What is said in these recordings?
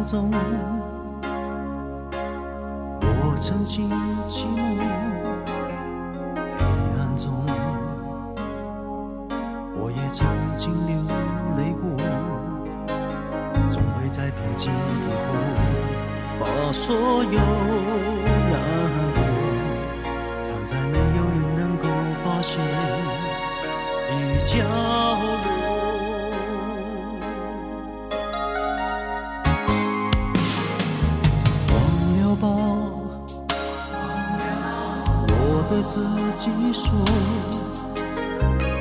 中，我曾经寂寞，黑暗中，我也曾经流泪过，总会在平静以后，把所有难过藏在没有人能够发现的角落。对自己说，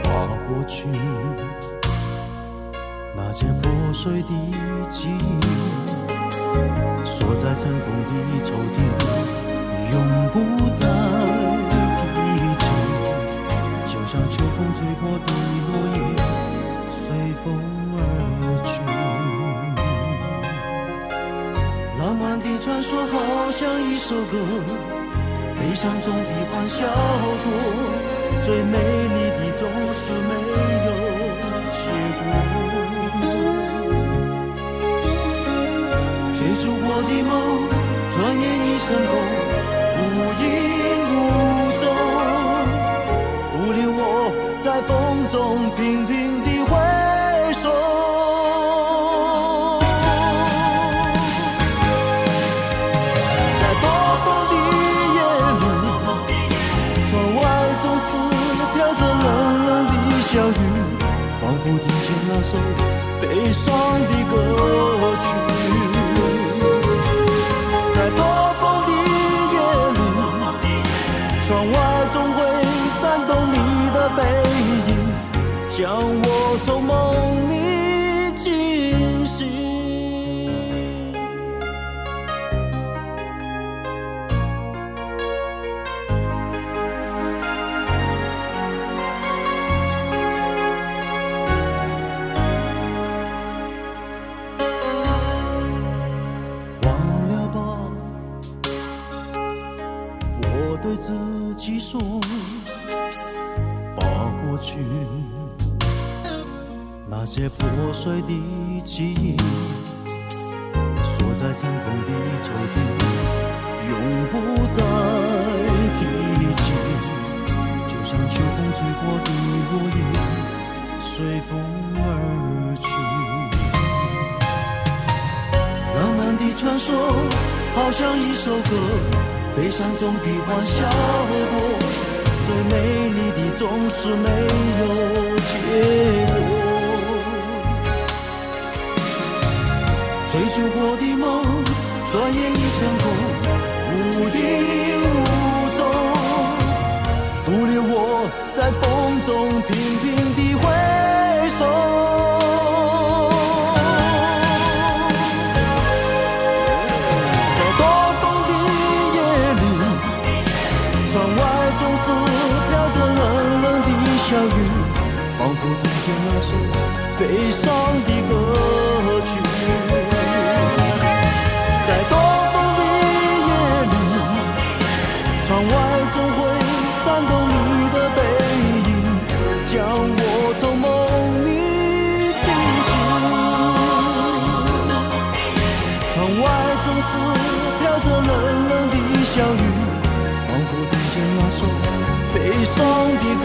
把过去那些破碎的记忆锁在尘封的抽屉，永不再提起。就像秋风吹过的落叶，随风而去。浪漫的传说好像一首歌，悲伤总比欢笑多，最美丽的总是没有结果。追逐过的梦，转眼已成空，无影无踪，不留我在风中频频地回首。小雨仿佛听见那首悲伤的歌曲，在多风的夜里，窗外总会闪动你的背影，将我从梦里惊醒。对自己说，把过去那些破碎的记忆锁在尘封的抽屉，永不再提起。就像秋风吹过的落叶，随风而去。浪漫的传说好像一首歌，悲伤总比欢笑多，最美丽的总是没有结果。追逐过的梦，转眼已成空，无影无踪，独留我在风中频频地回首。小雨仿佛听见那首悲伤的歌曲，在多风的夜里，窗外总会闪动你的背影，将我从梦里惊醒。窗外总是飘着冷冷的小雨，仿佛听见那首悲伤的歌